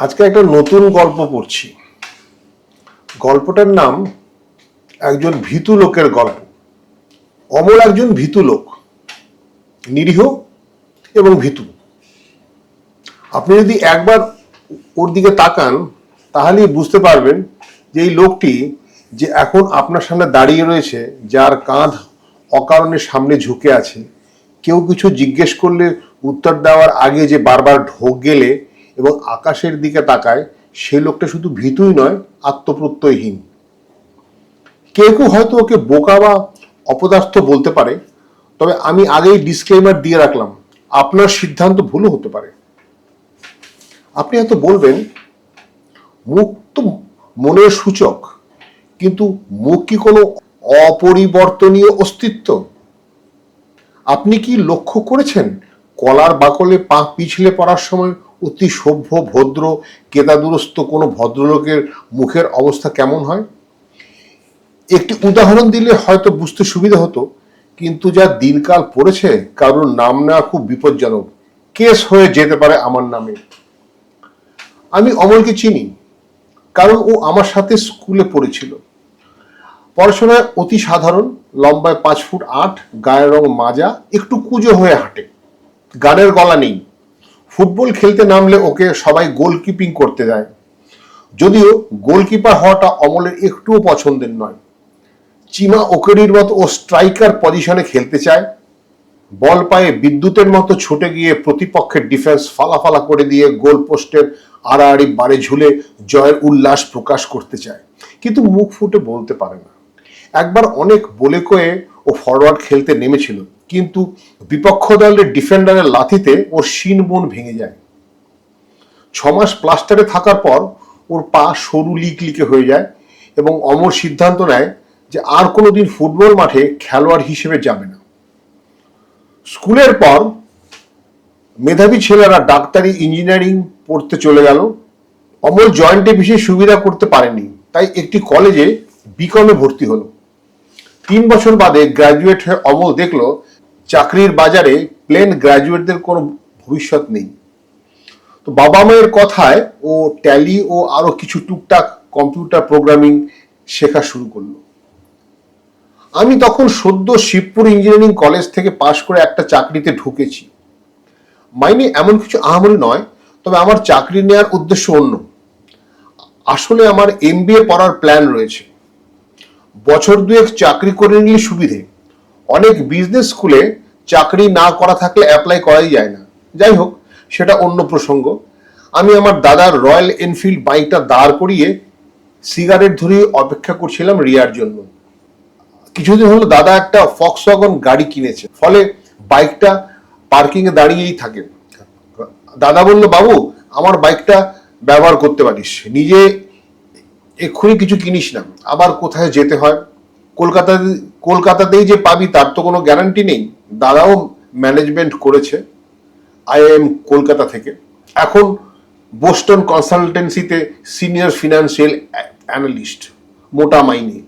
আজকে একটা নতুন গল্প পড়ছি। গল্পটার নাম একজন ভীতু লোকের গল্প। অমল একজন ভীতু লোক, নিরীহ এবং ভীতু। আপনি যদি একবার ওর দিকে তাকান তাহলেই বুঝতে পারবেন যে এই লোকটি যে এখন আপনার সামনে দাঁড়িয়ে রয়েছে, যার কাঁধ অকারণে সামনে ঝুঁকে আছে, কেউ কিছু জিজ্ঞেস করলে উত্তর দেওয়ার আগে যে বারবার ঢোক গেলে এবং আকাশের দিকে তাকায়, সে লোকটা শুধু ভীতুই নয়, আত্মপ্রত্যয়হীন। কেউ কেউ হয়তো ওকে বোকা বা অপদার্থ বলতে পারে, তবে আমি আগেই ডিসক্লেমার দিয়ে রাখলাম, আপনার সিদ্ধান্ত ভুলও হতে পারে। আপনি হয়তো বলবেন, মুখ তো মনের সূচক, কিন্তু মুখ কি কোনো অপরিবর্তনীয় অস্তিত্ব? আপনি কি লক্ষ্য করেছেন কলার বাকলে পা পিছলে পড়ার সময় অতি সভ্য ভদ্র কেতাদুরস্ত কোনো ভদ্রলোকের মুখের অবস্থা কেমন হয়? একটি উদাহরণ দিলে হয়তো বুঝতে সুবিধা হতো, কিন্তু যা দিনকাল পড়েছে কারোর নাম নেওয়া খুব বিপজ্জনক। কেস হয়ে যেতে পারে আমার নামে। আমি অমলকে চিনি, কারণ ও আমার সাথে স্কুলে পড়েছিল। পড়াশোনায় অতি সাধারণ, লম্বায় 5 ফুট 8, গায়ের রং মাজা, একটু কুঁজো হয়ে হাঁটে, গানের গলা নেই। ফুটবল খেলতে নামলে ওকে সবাই গোলকিপিং করতে দেয়, যদিও গোলকিপার হওয়াটা অমলের একটুও পছন্দের নয়। চিমা ওকেরির মতো ও স্ট্রাইকার পজিশনে খেলতে চায়, বল পায়ে বিদ্যুতের মতো ছুটে গিয়ে প্রতিপক্ষের ডিফেন্স ফালাফালা করে দিয়ে গোল পোস্টের আড়াআড়ি বারে ঝুলে জয়ের উল্লাস প্রকাশ করতে চায়, কিন্তু মুখ ফুটে বলতে পারে না। একবার অনেক বলে কয়ে ও ফরওয়ার্ড খেলতে নেমেছিল, কিন্তু বিপক্ষ দলের ডিফেন্ডারের লাথিতে ওর শিন বোন ভেঙে যায়। 6 মাস প্লাস্টারে থাকার পর ওর পা সরু লিকলিকে হয়ে যায় এবং অমর সিদ্ধান্ত নেয় যে আর কোনোদিন ফুটবল মাঠে খেলোয়াড় হিসেবে যাবে না। স্কুলের পর মেধাবী ছেলেরা ডাক্তারি ইঞ্জিনিয়ারিং পড়তে চলে গেল। অমল জয়েন্টে বিশেষ সুবিধা করতে পারেনি, তাই একটি কলেজে বিকমে ভর্তি হলো। 3 বছর বাদে গ্র্যাজুয়েট হয়ে অমল দেখলো চাকরির বাজারে প্লেন গ্র্যাজুয়েটদের কোনো ভবিষ্যৎ নেই। তো বাবা মায়ের কথায় ও ট্যালি ও আরো কিছু টুকটাক কম্পিউটার প্রোগ্রামিং শেখা শুরু করলো। আমি তখন সদ্য শিবপুর ইঞ্জিনিয়ারিং কলেজ থেকে পাশ করে একটা চাকরিতে ঢুকেছি। মাইনে এমন কিছু আহামরি নয়, তবে আমার চাকরি নেওয়ার উদ্দেশ্য অন্য। আসলে আমার MBA পড়ার প্ল্যান রয়েছে। বছর 2 চাকরি করে নিলে সুবিধে। অনেক বিজনেস স্কুলে চাকরি না করা থাকলে অ্যাপ্লাই করাই যায় না। যাই হোক, সেটা অন্য প্রসঙ্গ। আমি আমার দাদার রয়্যাল এনফিল্ড বাইকটা দাঁড় করিয়ে সিগারেট ধরিয়ে অপেক্ষা করছিলাম রিয়ার জন্য। কিছুদিন হলো দাদা একটা ফক্সওয়াগন গাড়ি কিনেছে, ফলে বাইকটা পার্কিং এ দাঁড়িয়েই থাকে। দাদা বলল, বাবু আমার বাইকটা ব্যবহার করতে পারিস, নিজে এক্ষুনি কিছু কিনিস না, আবার কোথায় যেতে হয়। কলকাতাতেই যে পাবি তার তো কোনো গ্যারান্টি নেই। দাদাও ম্যানেজমেন্ট করেছে IIM কলকাতা থেকে, এখন বোস্টন কনসালটেন্সিতে সিনিয়র ফিনান্সিয়াল অ্যানালিস্ট, মোটা মাইনে।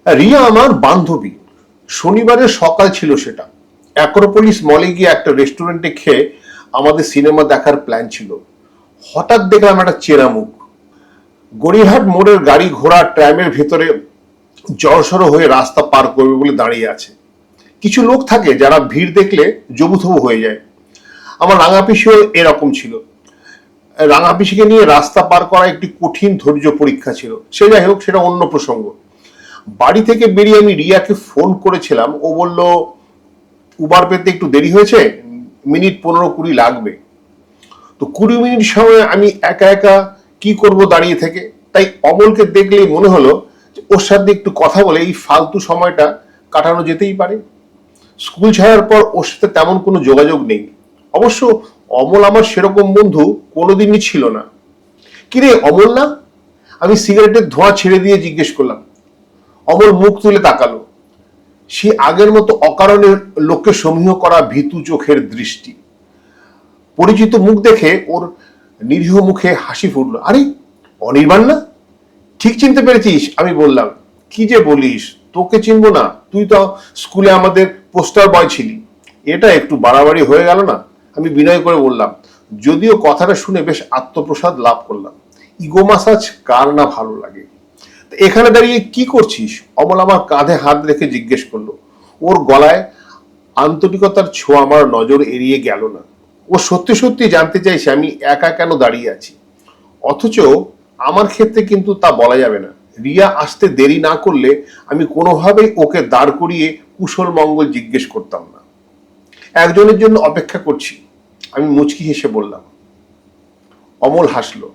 রিয়া আমার বান্ধবী। শনিবারের সকাল ছিল সেটা। অ্যাক্রোপলিস মলে গিয়ে একটা রেস্টুরেন্টে খেয়ে আমাদের সিনেমা দেখার প্ল্যান ছিল। হঠাৎ দেখলাম একটা চেনা মুখ। গড়িয়াহাট মোড়ের গাড়ি ঘোড়া ট্র্যামের ভেতরে জড়সড় হয়ে রাস্তা পার করবে বলে দাঁড়িয়ে আছে। কিছু লোক থাকে যারা ভিড় দেখলে জবুথবু হয়ে যায়। আমার রাঙাপিসিও এরকম ছিল। রাঙাপিসিকে নিয়ে রাস্তা পার করা একটি কঠিন ধৈর্য পরীক্ষা ছিল। সে যাই হোক, সেটা অন্য প্রসঙ্গ। বাড়ি থেকে বেরিয়ে আমি রিয়াকে ফোন করেছিলাম। ও বলল উবার পেতে একটু দেরি হয়েছে, মিনিট 15-20 লাগবে। তো 20 মিনিট সময় আমি একা একা কি করব দাঁড়িয়ে থেকে, তাই অমলকে দেখলেই মনে হলো ওর সাথে একটু কথা বলে এই ফালতু সময়টা কাটানো যেতেই পারে। স্কুল ছাড়ার পর ওর সাথে তেমন কোনো যোগাযোগ নেই। অবশ্য অমল আমার সেরকম বন্ধু কোনোদিনই ছিল না। কিরে অমল না? আমি সিগারেটের ধোঁয়া ছেড়ে দিয়ে জিজ্ঞেস করলাম। অমল মুখ তুলে তাকালো। সে আগের মতো অকারণে লোককে সমীহ করা ভীতু চোখের দৃষ্টি। পরিচিত মুখ দেখে ওর নিরীহ মুখে হাসি ফুটলো। আরে অনির্বাণ না? ঠিক চিনতে পেরেছিস? আমি বললাম। কি যে বলিস, তোকে চিনবো না? তুই তো স্কুলে আমাদের পোস্টার বয় ছিলি। এটা একটু বাড়াবাড়ি হয়ে গেল না? আমি বিনয় করে বললাম। যদিও কথাটা শুনে বেশ আত্মপ্রসাদ লাভ করলাম। ইগো মাসাজ কার না ভালো লাগে। এখানে দাঁড়িয়ে কি করছিস? অমল আমার কাঁধে হাত রেখে জিজ্ঞেস করলো। ওর গলায় আন্তরিকতার ছোঁয়া আমার নজর এড়িয়ে গেল না। ও সত্যি সত্যি জানতে চাইছে আমি একা কেন দাঁড়িয়ে আছি। অথচ আমার ক্ষেত্রে কিন্তু তা বলা যাবে না। রিয়া আসতে দেরি না করলে আমি কোনোভাবেই ওকে দাঁড় করিয়ে কুশল মঙ্গল জিজ্ঞেস করতাম না। একজনের জন্য অপেক্ষা করছি, আমি মুচকি হেসে বললাম। অমল হাসলো,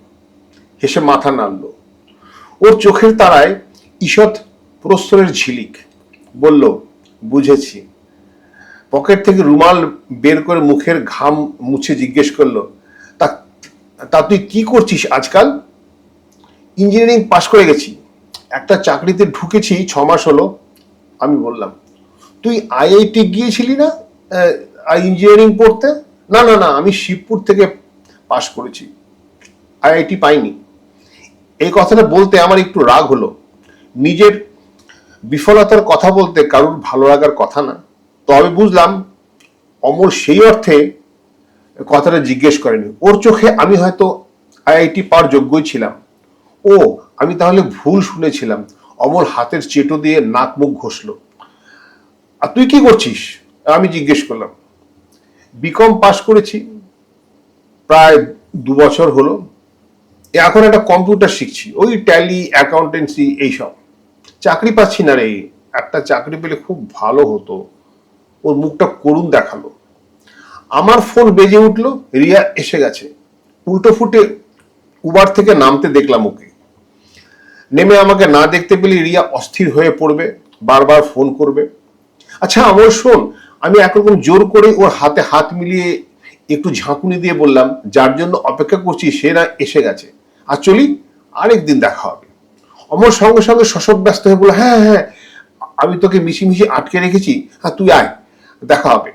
হেসে মাথা নাড়ল। ওর চোখের তারায় ঈষৎ প্রশ্রয়ের ঝিলিক। বলল, বুঝেছি। পকেট থেকে রুমাল বের করে মুখের ঘাম মুছে জিজ্ঞেস করলো, তা তা তুই কি করছিস আজকাল? ইঞ্জিনিয়ারিং পাশ করে গেছি, একটা চাকরিতে ঢুকেছি 6 মাস হলো। আমি বললাম, তুই আইআইটি গিয়েছিলি না ইঞ্জিনিয়ারিং পড়তে? না না না, আমি শিবপুর থেকে পাশ করেছি, আইআইটি পাইনি। এই কথাটা বলতে আমার একটু রাগ হলো। নিজের বিফলতার কথা বলতে কারুর ভালো লাগার কথা না। তবে বুঝলাম অমল সেই অর্থে কথাটা জিজ্ঞেস করেনি। ওর চোখে আমি হয়তো আইআইটি পাওয়ার যোগ্যই ছিলাম। ও, আমি তাহলে ভুল শুনেছিলাম। অমল হাতের চেটো দিয়ে নাক মুখ ঘষলো। আর তুই কি করছিস? আমি জিজ্ঞেস করলাম। বিকম পাশ করেছি, প্রায় 2 বছর হলো। এখন একটা কম্পিউটার শিখছি, ওই ট্যালি, অ্যাকাউন্টেন্সি এইসব। চাকরি পাচ্ছি না রে। একটা চাকরি পেলে খুব ভালো হতো। ওর মুখটা করুণ দেখালো। আমার ফোন বেজে উঠলো, রিয়া এসে গেছে। উল্টো ফুটে উবার থেকে নামতে দেখলাম ওকে। নেমে আমাকে না দেখতে পেলে রিয়া অস্থির হয়ে পড়বে, বারবার ফোন করবে। আচ্ছা আমল শোন, আমি একরকম জোর করে ওর হাতে হাত মিলিয়ে একটু ঝাঁকুনি দিয়ে বললাম, যার জন্য অপেক্ষা করছি সে না এসে গেছে, আর চলি, আরেকদিন দেখা হবে। অমর সঙ্গে সঙ্গে শশব ব্যস্ত হয়ে বলল, হ্যাঁ হ্যাঁ, আমি তোকে মিশিমিশি আটকে রেখেছি, হ্যাঁ তুই আয়, দেখা হবে।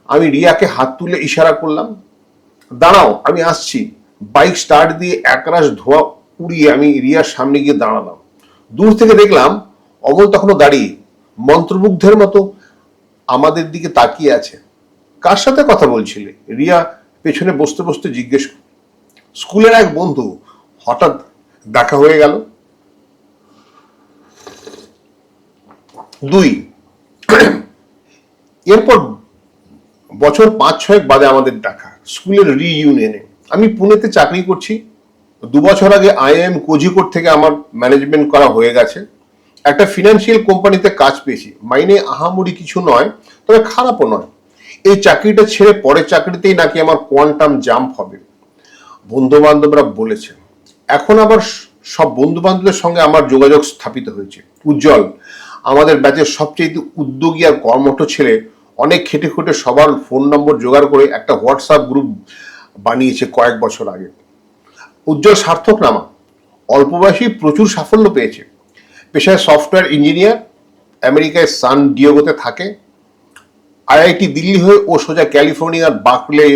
আমি রিয়াকে হাত তুলে ইশারা করলাম, দাঁড়াও আমি আসছি। বাইক স্টার্ট দিয়ে একরাশ ধোঁয়া উড়িয়ে আমি রিয়ার সামনে গিয়ে দাঁড়ালাম। দূর থেকে দেখলাম অমল তখনও দাঁড়িয়ে মন্ত্রমুগ্ধের মতো আমাদের দিকে তাকিয়ে আছে। কার সাথে কথা বলছিলে? রিয়া পেছনে বসতে বসতে জিজ্ঞেস। স্কুলের এক বন্ধু, হঠাৎ দেখা হয়ে গেল। 2 এরপর বছর 5-6 বাদে আমাদের দেখা, স্কুলের রিইউনিয়নে। আমি পুনেতে চাকরি করছি। 2 বছর আগে আইআইএম কোঝিকোড থেকে আমার ম্যানেজমেন্ট করা হয়ে গেছে। একটা ফিনান্সিয়াল কোম্পানিতে কাজ পেয়েছি। মাইনে আহামরি কিছু নয়, তবে খারাপও নয়। এই চাকরিটা ছেড়ে পরের চাকরিতেই নাকি আমার কোয়ান্টাম জাম্প হবে, বন্ধু বান্ধবরা বলেছে। এখন আবার সব বন্ধু বান্ধবের সঙ্গে আমার যোগাযোগ স্থাপিত হয়েছে। উজ্জ্বল, আমাদের ব্যাচের সবচেয়ে উদ্যোগী আর কর্মঠ ছেলে, অনেক খেটে খুঁটে সবার ফোন নম্বর জোগাড় করে একটা হোয়াটসঅ্যাপ গ্রুপ বানিয়েছে কয়েক বছর আগে। উজ্জ্বল সার্থক নামা, অল্প বয়সী প্রচুর সাফল্য পেয়েছে। পেশায় সফটওয়্যার ইঞ্জিনিয়ার, আমেরিকায় সান ডিয়েগোতে থাকে। আইআইটি দিল্লি হয়ে ও সোজা ক্যালিফোর্নিয়ার বার্কলে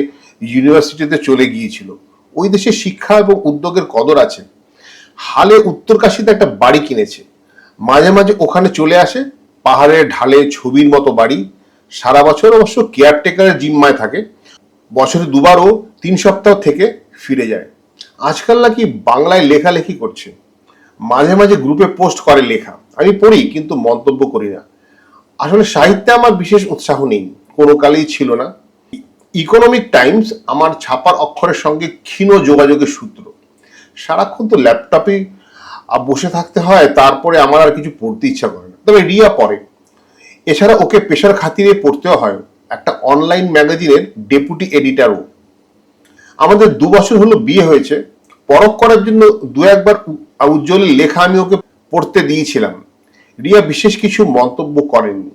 ইউনিভার্সিটিতে চলে গিয়েছিল। ওই দেশে শিক্ষা এবং উদ্যোগের কদর আছে। হালে উত্তরকাশীতে একটা বাড়ি কিনেছে, মাঝে মাঝে ওখানে চলে আসে। পাহাড়ের ঢালে ছবির মতো বাড়ি। সারা বছর অবশ্য কেয়ারটেকারের জিম্মায় থাকে। বছরে 2বার ও 3 সপ্তাহ থেকে ফিরে যায়। আজকাল নাকি বাংলায় লেখালেখি করছে। মাঝে মাঝে গ্রুপে পোস্ট করে লেখা, আমি পড়ি কিন্তু মন্তব্য করি না। আসলে সাহিত্যে আমার বিশেষ উৎসাহ নেই, কোনো কালেই ছিল না। ইকোনমিক টাইমস আমার ছাপার অক্ষরের সঙ্গে ক্ষীণ যোগাযোগের সূত্র। সারাক্ষণ তো ল্যাপটপে বসে থাকতে হয়, তারপরে আমার আর কিছু পড়তে ইচ্ছা করে না। তবে রিয়া পড়ে, এছাড়া ওকে পেশার খাতিরে পড়তেও হয়। একটা অনলাইন ম্যাগাজিনের ডেপুটি এডিটারও। আমাদের 2 বছর হলো বিয়ে হয়েছে। পরখ করার জন্য 2-1বার উজ্জ্বলের লেখা আমি ওকে পড়তে দিয়েছিলাম। রিয়া বিশেষ কিছু মন্তব্য করেননি।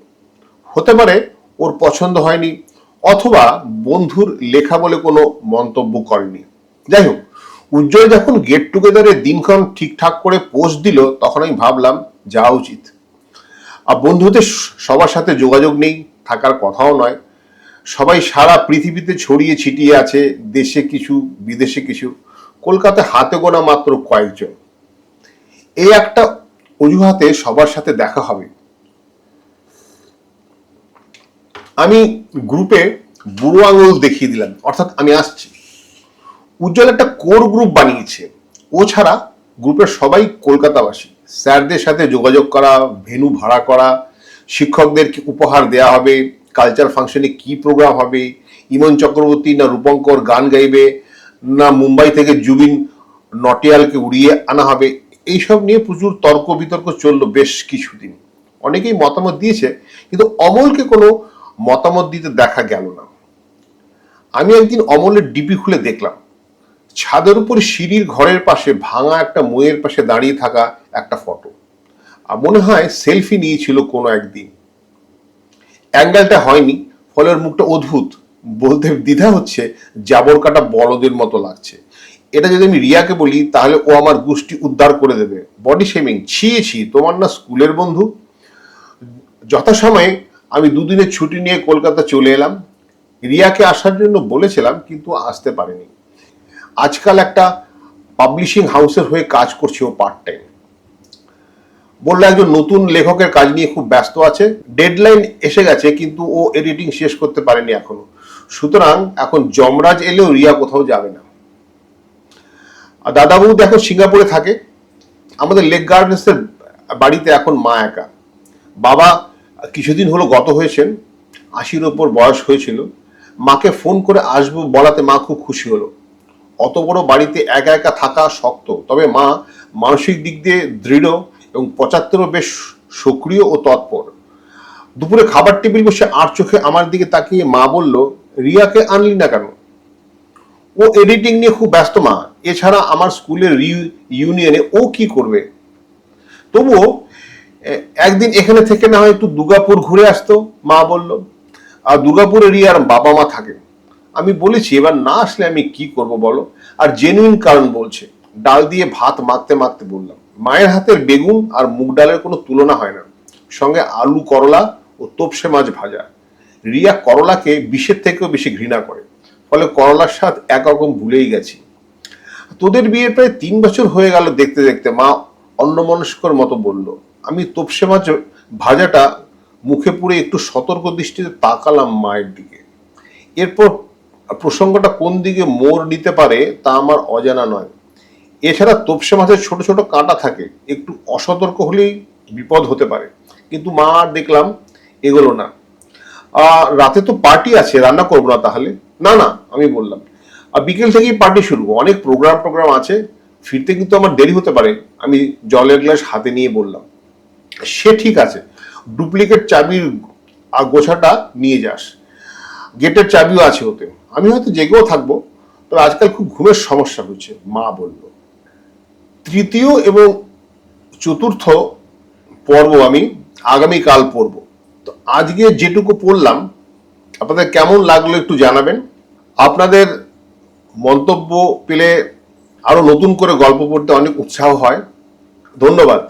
হতে পারে ওর পছন্দ হয়নি, অথবা বন্ধুর লেখা বলে কোনো মন্তব্য করেনি। যাই হোক, উজ্জ্বল যখন গেট টুগেদারের দিনক্ষণ ঠিকঠাক করে পোস্ট দিল, তখন আমি ভাবলাম যাওয়া উচিত। আর বন্ধুদের সবার সাথে যোগাযোগ নেই, থাকার কথাও নয়। সবাই সারা পৃথিবীতে ছড়িয়ে ছিটিয়ে আছে, দেশে কিছু বিদেশে কিছু, কলকাতায় হাতে গোনা মাত্র কয়েকজন। এই একটা অজুহাতে সবার সাথে দেখা হবে। আমি গ্রুপে বুড়ো আঙুল দেখিয়ে দিলাম, অর্থাৎ আমি আসছি। উজ্জ্বল একটা কোর গ্রুপ বানিয়েছে। ও ছাড়া গ্রুপের সবাই কলকাতাবাসী। স্যারদের সাথে যোগাযোগ করা, ভেন্যু ভাড়া করা, শিক্ষকদের কি উপহার দেয়া হবে, কালচার ফাংশনে কি প্রোগ্রাম হবে, ইমন চক্রবর্তী না রূপঙ্কর গান গাইবে, না মুম্বাই থেকে জুবিন নটিয়ালকে উড়িয়ে আনা হবে, এইসব নিয়ে প্রচুর তর্ক বিতর্ক চললো বেশ কিছুদিন। অনেকেই মতামত দিয়েছে, কিন্তু অমলকে কোনো মতামত দিতে দেখা গেল না। আমি একদিন অমলের ডিপি খুলে দেখলাম, ছাদের উপর সিঁড়ির ঘরের পাশে ভাঙা একটা মইয়ের পাশে দাঁড়িয়ে থাকা একটা ফটো। আর মনে হয় সেলফি নিয়েছিল কোনো একদিন। অ্যাঙ্গেলটা হয়নি, ফলে ওর মুখটা অদ্ভুত, বলতে দ্বিধা হচ্ছে, জাবর কাটা বলদের মতো লাগছে। এটা যদি আমি রিয়াকে বলি তাহলে ও আমার গোষ্ঠী উদ্ধার করে দেবে। বডি শেমিং, ছি, তোমার না স্কুলের বন্ধু। যথাসময়ে আমি দুদিনের ছুটি নিয়ে কলকাতা চলে এলাম। রিয়াকে আসার জন্য বলেছিলাম, কিন্তু আসতে পারেনি। আজকাল একটা পাবলিশিং হাউসের হয়ে কাজ করছে ও পার্ট টাইম। বললো একজন নতুন লেখকের কাজ নিয়ে খুব ব্যস্ত আছে, ডেডলাইন এসে গেছে, কিন্তু ও এডিটিং শেষ করতে পারেনি এখনো। সুতরাং এখন যমরাজ এলেও রিয়া কোথাও যাবে না। আর দাদাবাবু দেখো সিঙ্গাপুরে থাকে। আমাদের লেক গার্ডেন্সের বাড়িতে এখন মা একা। বাবা কিছুদিন হলো গত হয়েছেন, 80-র ওপর বয়স হয়েছিল। মাকে ফোন করে আসবো বলাতে মা খুব খুশি হলো। অত বড় বাড়িতে একা একা থাকা শক্ত, তবে মা মানসিক দিক দিয়ে দৃঢ় এবং 75-ও বেশ সক্রিয় ও তৎপর। দুপুরে খাবার টেবিল বসে আর চোখে আমার দিকে তাকিয়ে মা বলল, রিয়াকে আনলি না কেন? ও এডিটিং নিয়ে খুব ব্যস্ত মা, এছাড়া আমার স্কুলের ইউনিয়নে ও কি করবে? তবুও একদিন এখানে থেকে না হয় একটু দুর্গাপুর ঘুরে আসতো, মা বলল। আর দুর্গাপুরে রিয়ার বাবা মা থাকেন। আমি বলেছি এবার না আসলে আমি কি করব বলো। আর জেনুইন কারণ বলছে। ডাল দিয়ে ভাত মাখতে মাখতে বললাম, মায়ের হাতের বেগুন আর মুগ ডালের কোনো তুলনা হয় না, সঙ্গে আলু করলা ও তোপসে মাছ ভাজা। রিয়া করলাকে বিষের থেকেও বেশি ঘৃণা করে, ফলে করলার স্বাদ একরকম ভুলেই গেছি। তোদের বিয়ের প্রায় 3 বছর হয়ে গেল দেখতে দেখতে, মা অন্যমনস্কর মতো বলল। আমি তোপসে মাছ ভাজাটা মুখে পুড়ে একটু সতর্ক দৃষ্টিতে তাকালাম মায়ের দিকে। এরপর প্রসঙ্গটা কোন দিকে মোড় নিতে পারে তা আমার অজানা নয়। এছাড়া তোপসে মাছের ছোট ছোট কাঁটা থাকে, একটু অসতর্ক হলেই বিপদ হতে পারে। কিন্তু মা আর দেখলাম এগুলো না। রাতে তো পার্টি আছে, রান্না করবো না তাহলে? না, আমি বললাম। আর বিকেল থেকেই পার্টি শুরু, অনেক প্রোগ্রাম আছে, ফিরতে কিন্তু আমার দেরি হতে পারে। আমি জলের গ্লাস হাতে নিয়ে বললাম, সে ঠিক আছে, ডুপ্লিকেট চাবির গোছাটা নিয়ে যাস, গেটের চাবিও আছে ওতে। আমি হয়তো জেগেও থাকবো, তবে আজকাল খুব ঘুমের সমস্যা হচ্ছে, মা বলল। তৃতীয় এবং চতুর্থ পর্ব আমি আগামীকাল পড়ব। তো আজকে যেটুকু পড়লাম আপনাদের কেমন লাগলো একটু জানাবেন। আপনাদের মন্তব্য পেলে আরো নতুন করে গল্প পড়তে অনেক উৎসাহ হয়। ধন্যবাদ।